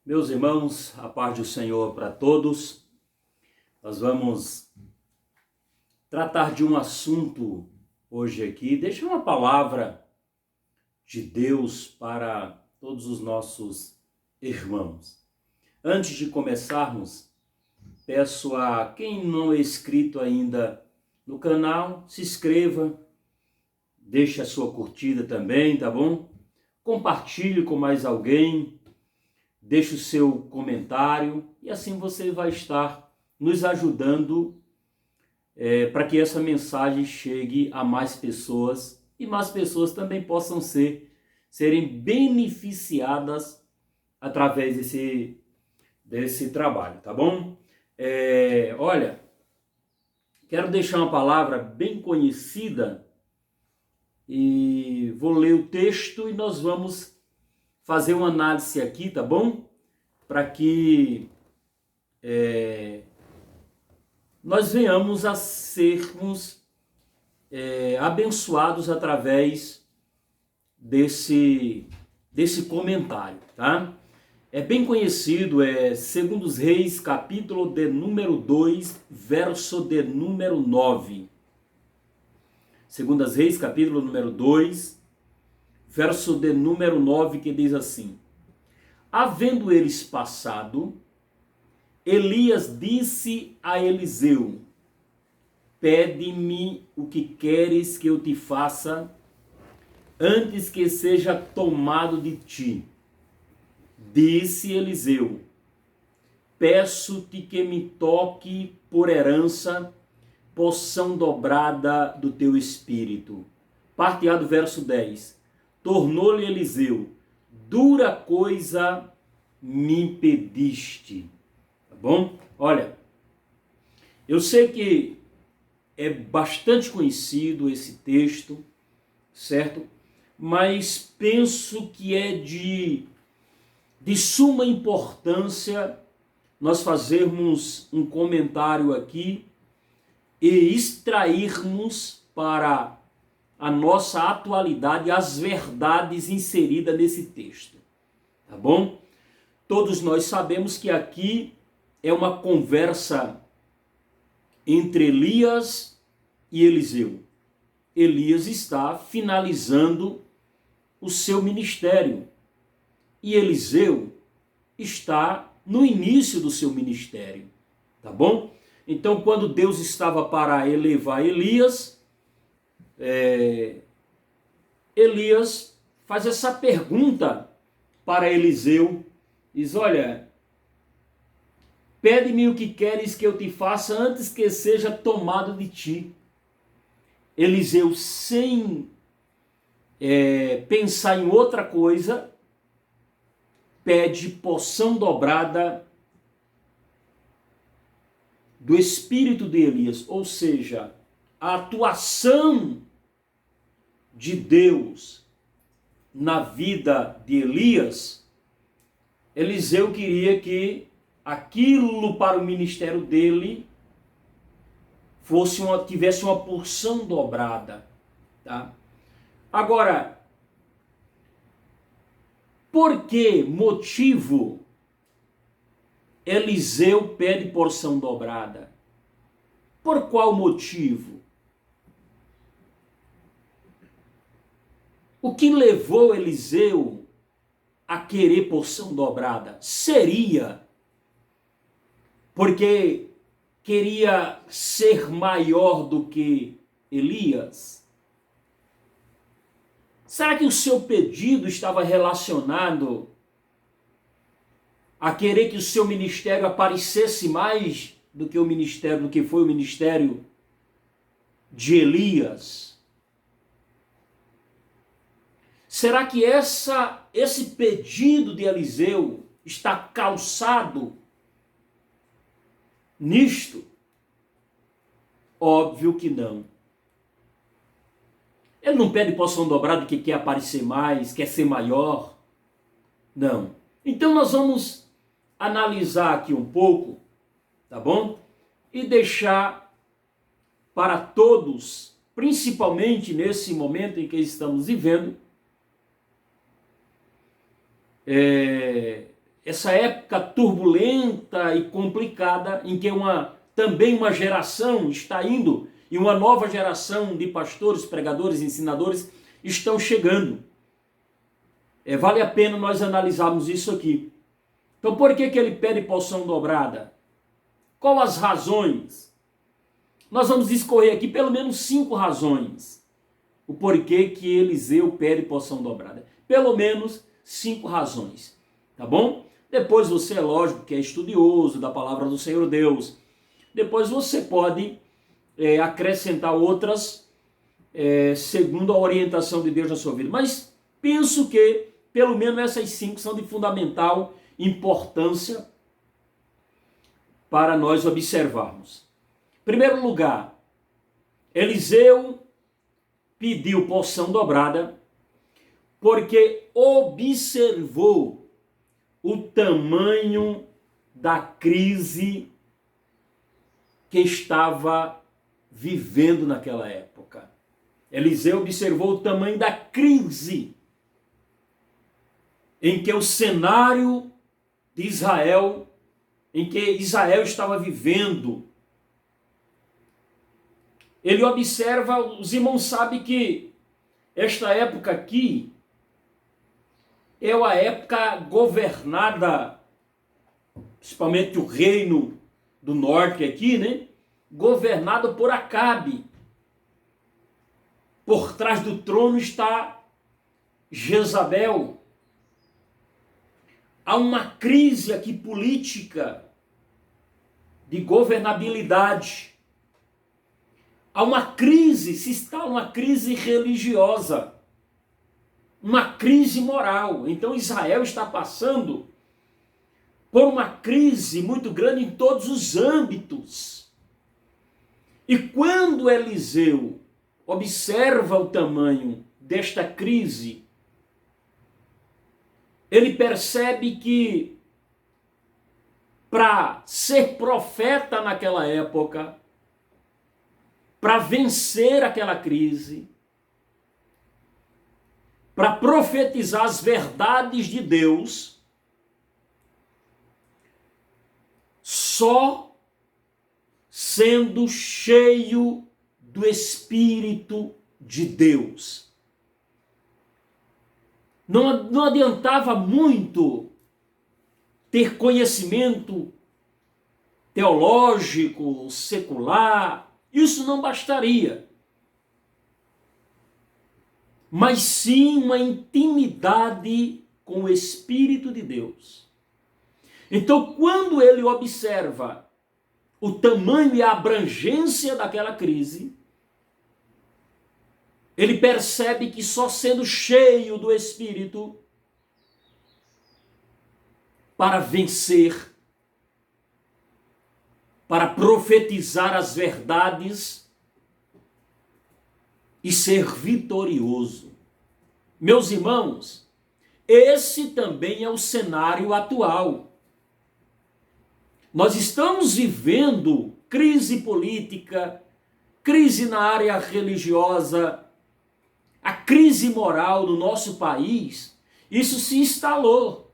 Meus irmãos, a paz do Senhor para todos. Nós vamos tratar de um assunto hoje aqui. Deixa uma palavra de Deus para todos os nossos irmãos. Antes de começarmos, peço a quem não é inscrito ainda no canal, se inscreva, deixe a sua curtida também, tá bom? Compartilhe com mais alguém. Deixe o seu comentário e assim você vai estar nos ajudando para que essa mensagem chegue a mais pessoas e mais pessoas também possam serem beneficiadas através desse trabalho, tá bom? Olha, quero deixar uma palavra bem conhecida e vou ler o texto e nós vamos fazer uma análise aqui, tá bom? Para que nós venhamos a sermos abençoados através desse comentário, tá? É bem conhecido, segundo os Reis, capítulo de número 2, verso de número 9. Segundo os Reis, capítulo número 2, verso de número 9, que diz assim: havendo eles passado, Elias disse a Eliseu: pede-me o que queres que eu te faça antes que seja tomado de ti. Disse Eliseu: peço-te que me toque por herança porção dobrada do teu espírito. Parte A do verso 10. Tornou-lhe Eliseu: dura coisa me pediste. Tá bom? Olha, eu sei que é bastante conhecido esse texto, certo? Mas penso que é de suma importância nós fazermos um comentário aqui e extrairmos para a nossa atualidade as verdades inseridas nesse texto, tá bom? Todos nós sabemos que aqui é uma conversa entre Elias e Eliseu. Elias está finalizando o seu ministério e Eliseu está no início do seu ministério, tá bom? Então, quando Deus estava para elevar Elias, Elias faz essa pergunta para Eliseu, diz: olha, pede-me o que queres que eu te faça antes que seja tomado de ti. Eliseu, sem pensar em outra coisa, pede porção dobrada do espírito de Elias, ou seja, a atuação de Deus na vida de Elias. Eliseu queria que aquilo para o ministério dele tivesse uma porção dobrada, tá? Agora, por que motivo Eliseu pede porção dobrada? Por qual motivo? O que levou Eliseu a querer porção dobrada? Seria porque queria ser maior do que Elias? Será que o seu pedido estava relacionado a querer que o seu ministério aparecesse mais do que foi o ministério de Elias? Será que esse pedido de Eliseu está calçado nisto? Óbvio que não. Ele não pede porção dobrada que quer aparecer mais, quer ser maior. Não. Então nós vamos analisar aqui um pouco, tá bom? E deixar para todos, principalmente nesse momento em que estamos vivendo, essa época turbulenta e complicada em que também uma geração está indo e uma nova geração de pastores, pregadores, ensinadores estão chegando. Vale a pena nós analisarmos isso aqui. Então, por que ele pede porção dobrada? Qual as razões? Nós vamos discorrer aqui pelo menos 5 razões. O porquê que Eliseu pede porção dobrada. Pelo menos 5 razões. Tá bom? Depois você, é lógico, que é estudioso da palavra do Senhor Deus. Depois você pode acrescentar outras segundo a orientação de Deus na sua vida. Mas penso que pelo menos essas 5 são de fundamental importância para nós observarmos. Em primeiro lugar, Eliseu pediu porção dobrada porque observou o tamanho da crise que estava vivendo naquela época. Eliseu observou o tamanho da crise em que o cenário de Israel, em que Israel estava vivendo. Ele observa, os irmãos sabem que esta época aqui é uma época governada, principalmente o reino do norte aqui, né? Governado por Acabe. Por trás do trono está Jezabel. Há uma crise aqui política, de governabilidade. Há uma crise, se instala uma crise religiosa, uma crise moral. Então Israel está passando por uma crise muito grande em todos os âmbitos. E quando Eliseu observa o tamanho desta crise, ele percebe que para ser profeta naquela época, para vencer aquela crise, para profetizar as verdades de Deus, só sendo cheio do Espírito de Deus. Não adiantava muito ter conhecimento teológico, secular, isso não bastaria. Mas sim uma intimidade com o Espírito de Deus. Então, quando ele observa o tamanho e a abrangência daquela crise, ele percebe que só sendo cheio do Espírito para vencer, para profetizar as verdades e ser vitorioso. Meus irmãos, esse também é o cenário atual. Nós estamos vivendo crise política, crise na área religiosa, a crise moral no nosso país, isso se instalou.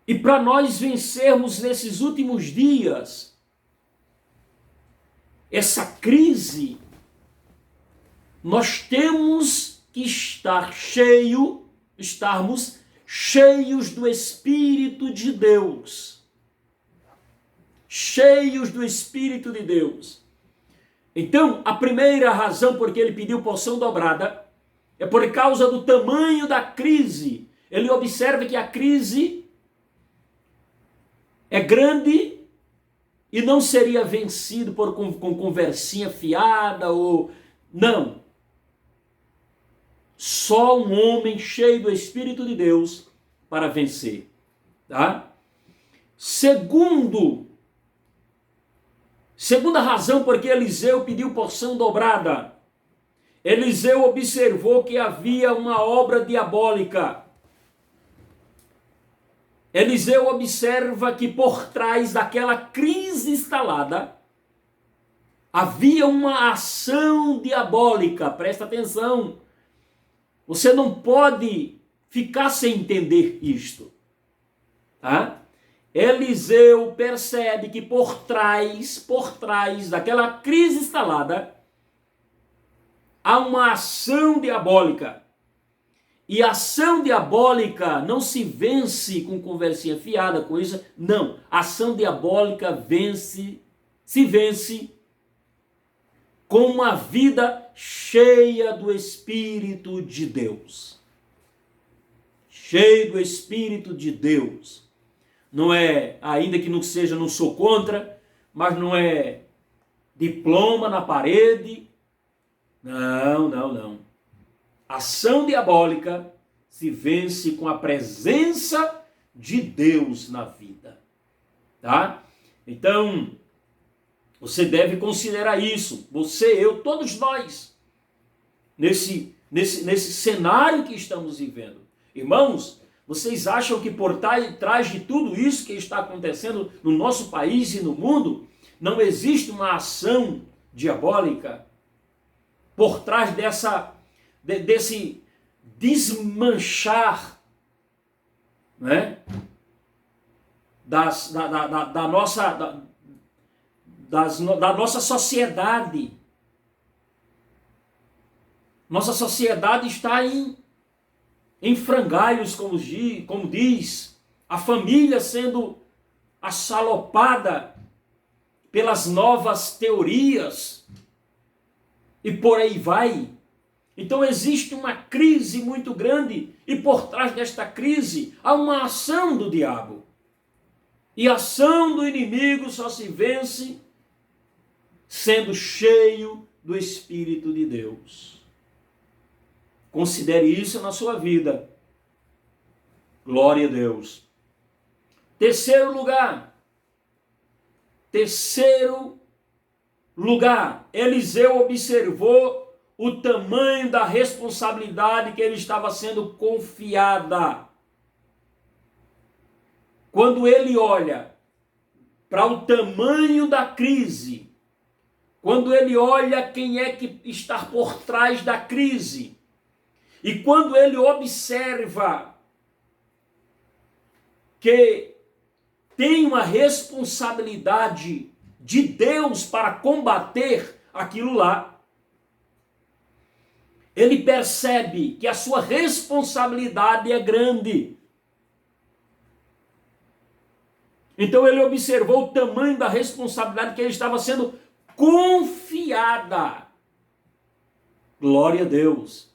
E para nós vencermos nesses últimos dias essa crise, nós temos que estarmos cheios do Espírito de Deus. Cheios do Espírito de Deus. Então, a primeira razão por que ele pediu porção dobrada é por causa do tamanho da crise. Ele observa que a crise é grande e não seria vencido com conversinha fiada ou... Não. Só um homem cheio do Espírito de Deus para vencer. Tá? Segunda razão por que Eliseu pediu porção dobrada. Eliseu observou que havia uma obra diabólica. Eliseu observa que por trás daquela crise instalada havia uma ação diabólica. Presta atenção. Você não pode ficar sem entender isto. Tá? Eliseu percebe que por trás daquela crise instalada, há uma ação diabólica. E a ação diabólica não se vence com conversinha fiada, coisa. Não. A ação diabólica se vence com uma vida cheia do Espírito de Deus. Cheio do Espírito de Deus. Não é, ainda que não seja, não sou contra, mas não é diploma na parede. Não. Ação diabólica se vence com a presença de Deus na vida. Tá? Então, você deve considerar isso. Você, eu, todos nós. Nesse cenário que estamos vivendo. Irmãos, vocês acham que por trás de tudo isso que está acontecendo no nosso país e no mundo, não existe uma ação diabólica por trás desse desmanchar, né, da nossa sociedade? Nossa sociedade está em frangalhos, como diz, a família sendo assalopada pelas novas teorias e por aí vai. Então existe uma crise muito grande e por trás desta crise há uma ação do diabo. E a ação do inimigo só se vence sendo cheio do Espírito de Deus. Considere isso na sua vida. Glória a Deus. Terceiro lugar, Eliseu observou o tamanho da responsabilidade que ele estava sendo confiada. Quando ele olha para o tamanho da crise, quando ele olha quem é que está por trás da crise, e quando ele observa que tem uma responsabilidade de Deus para combater aquilo lá, ele percebe que a sua responsabilidade é grande. Então ele observou o tamanho da responsabilidade que ele estava sendo confiada. Glória a Deus.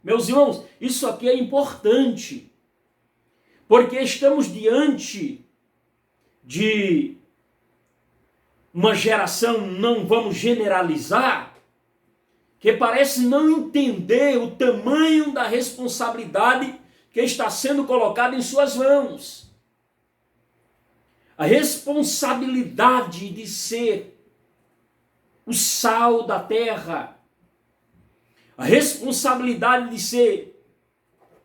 Meus irmãos, isso aqui é importante, porque estamos diante de uma geração, não vamos generalizar, que parece não entender o tamanho da responsabilidade que está sendo colocada em suas mãos. A responsabilidade de ser o sal da terra, a responsabilidade de ser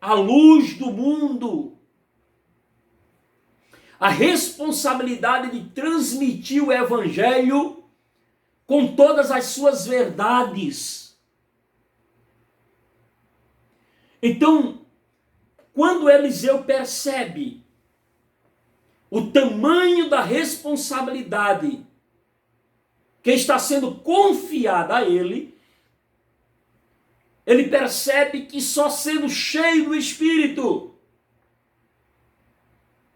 a luz do mundo, a responsabilidade de transmitir o evangelho com todas as suas verdades. Então, quando Eliseu percebe o tamanho da responsabilidade que está sendo confiada a ele, ele percebe que só sendo cheio do Espírito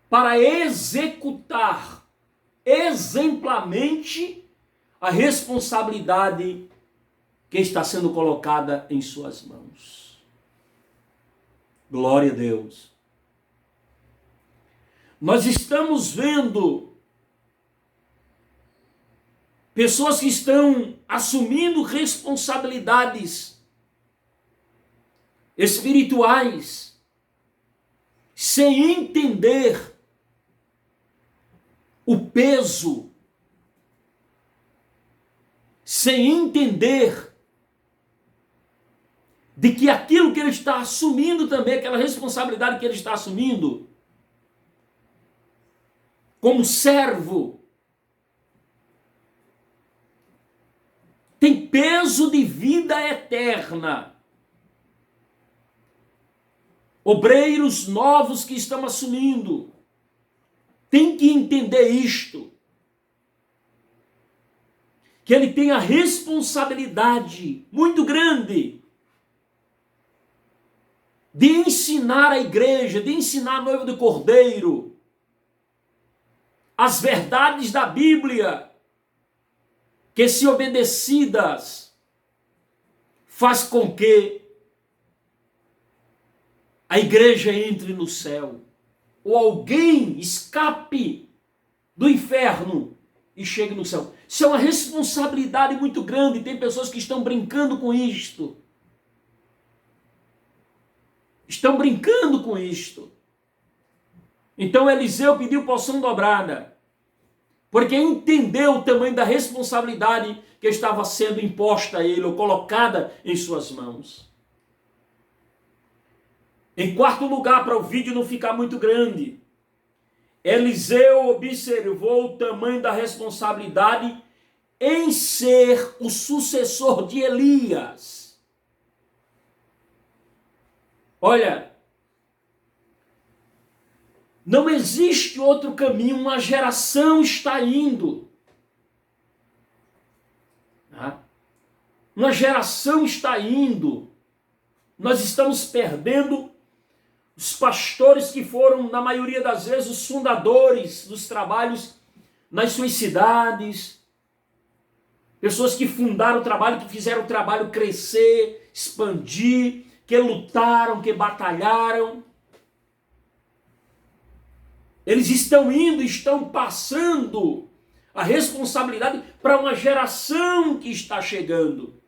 para executar exemplarmente a responsabilidade que está sendo colocada em suas mãos. Glória a Deus. Nós estamos vendo pessoas que estão assumindo responsabilidades espirituais sem entender o peso, sem entender de que aquilo que ele está assumindo também, aquela responsabilidade que ele está assumindo como servo, tem peso de vida eterna. obreiros novos que estão assumindo, tem que entender isto, que ele tem a responsabilidade muito grande de ensinar a igreja, de ensinar a noiva do Cordeiro as verdades da Bíblia, que, se obedecidas, faz com que a igreja entre no céu, ou alguém escape do inferno e chegue no céu. Isso é uma responsabilidade muito grande. Tem pessoas que estão brincando com isto. Estão brincando com isto. Então Eliseu pediu porção dobrada, porque entendeu o tamanho da responsabilidade que estava sendo imposta a ele, ou colocada em suas mãos. Em quarto lugar, para o vídeo não ficar muito grande, Eliseu observou o tamanho da responsabilidade em ser o sucessor de Elias. Olha, não existe outro caminho, uma geração está indo. Uma geração está indo. Nós estamos perdendo os pastores que foram, na maioria das vezes, os fundadores dos trabalhos nas suas cidades. Pessoas que fundaram o trabalho, que fizeram o trabalho crescer, expandir, que lutaram, que batalharam. Eles estão indo, estão passando a responsabilidade para uma geração que está chegando.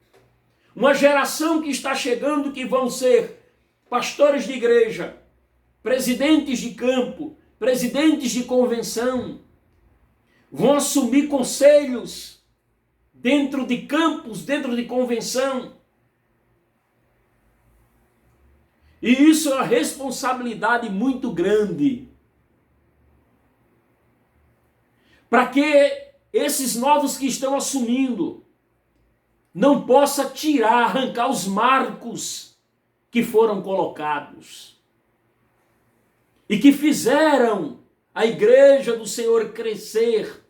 Uma geração que está chegando, que vão ser pastores de igreja, presidentes de campo, presidentes de convenção, vão assumir conselhos dentro de campos, dentro de convenção. E isso é uma responsabilidade muito grande. Para que esses novos que estão assumindo não possa tirar, arrancar os marcos que foram colocados e que fizeram a igreja do Senhor crescer.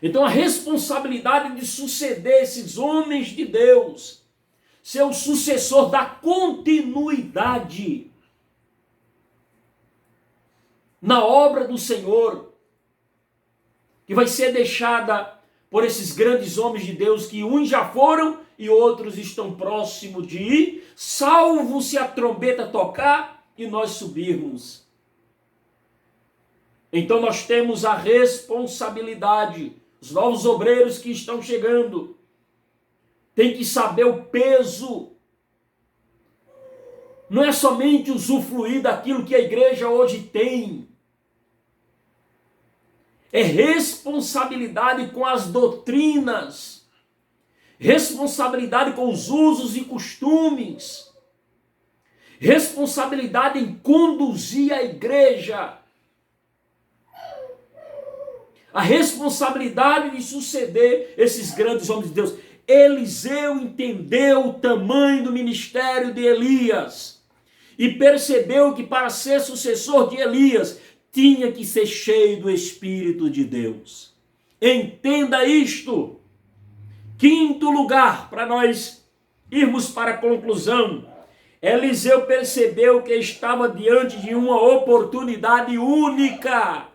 Então a responsabilidade de suceder esses homens de Deus, ser o sucessor da continuidade na obra do Senhor, que vai ser deixada por esses grandes homens de Deus, que uns já foram e outros estão próximos de ir, salvo se a trombeta tocar e nós subirmos. Então nós temos a responsabilidade, os novos obreiros que estão chegando, têm que saber o peso. Não é somente usufruir daquilo que a igreja hoje tem. É responsabilidade com as doutrinas, responsabilidade com os usos e costumes, responsabilidade em conduzir a igreja, a responsabilidade de suceder esses grandes homens de Deus. Eliseu entendeu o tamanho do ministério de Elias e percebeu que para ser sucessor de Elias tinha que ser cheio do Espírito de Deus. Entenda isto. Quinto lugar, para nós irmos para a conclusão, Eliseu percebeu que estava diante de uma oportunidade única.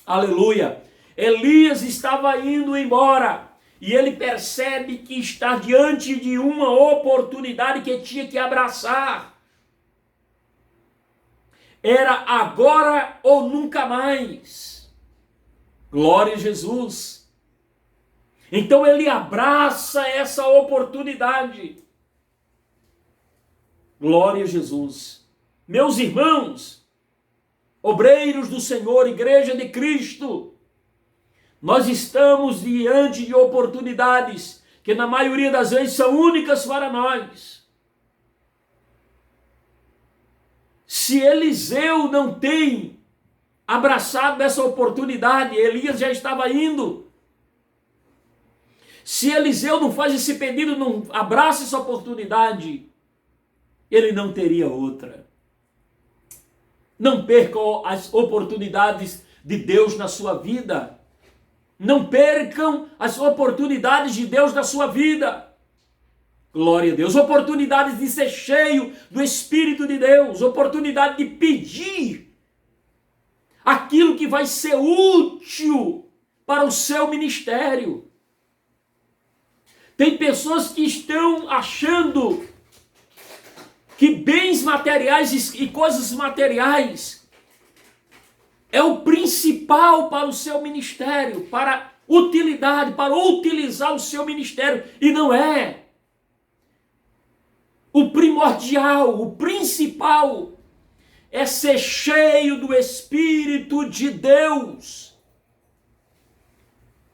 Aleluia! Elias estava indo embora e ele percebe que está diante de uma oportunidade que tinha que abraçar. Era agora ou nunca mais. Glória a Jesus. Então ele abraça essa oportunidade. Glória a Jesus. Meus irmãos, obreiros do Senhor, igreja de Cristo, nós estamos diante de oportunidades que na maioria das vezes são únicas para nós. Se Eliseu não tem abraçado essa oportunidade, Elias já estava indo. Se Eliseu não faz esse pedido, não abraça essa oportunidade, ele não teria outra. Não percam as oportunidades de Deus na sua vida. Não percam as oportunidades de Deus na sua vida. Glória a Deus. Oportunidades de ser cheio do Espírito de Deus. Oportunidade de pedir aquilo que vai ser útil para o seu ministério. Tem pessoas que estão achando que bens materiais e coisas materiais é o principal para o seu ministério, para utilidade, para utilizar o seu ministério. E não é. O primordial, o principal é ser cheio do Espírito de Deus.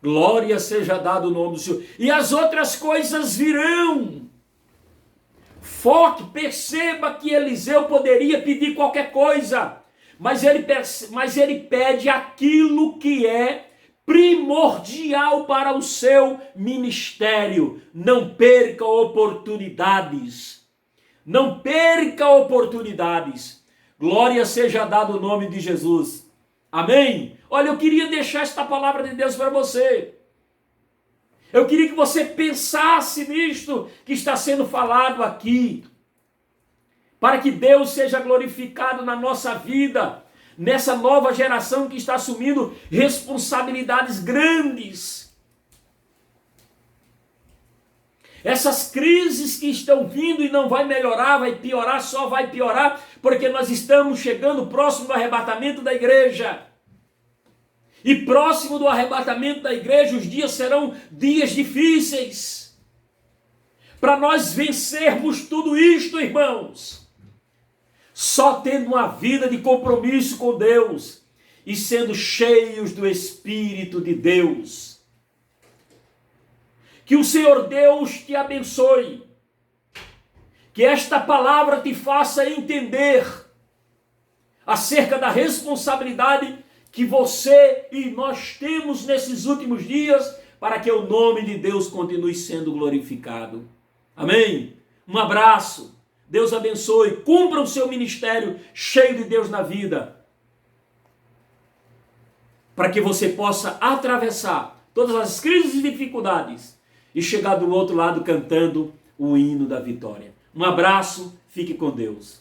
Glória seja dada o nome do Senhor. E as outras coisas virão. Foque, perceba que Eliseu poderia pedir qualquer coisa, mas ele pede aquilo que é primordial para o seu ministério. Não perca oportunidades. Não perca oportunidades. Glória seja dado o nome de Jesus. Amém? Olha, eu queria deixar esta palavra de Deus para você. Eu queria que você pensasse nisto que está sendo falado aqui, para que Deus seja glorificado na nossa vida, nessa nova geração que está assumindo responsabilidades grandes. Essas crises que estão vindo e não vai melhorar, vai piorar, só vai piorar, porque nós estamos chegando próximo do arrebatamento da igreja. E próximo do arrebatamento da igreja, os dias serão dias difíceis. Para nós vencermos tudo isto, irmãos, só tendo uma vida de compromisso com Deus e sendo cheios do Espírito de Deus. Que o Senhor Deus te abençoe. Que esta palavra te faça entender acerca da responsabilidade que você e nós temos nesses últimos dias, para que o nome de Deus continue sendo glorificado. Amém? Um abraço. Deus abençoe. Cumpra o seu ministério cheio de Deus na vida, para que você possa atravessar todas as crises e dificuldades e chegar do outro lado cantando o hino da vitória. Um abraço. Fique com Deus.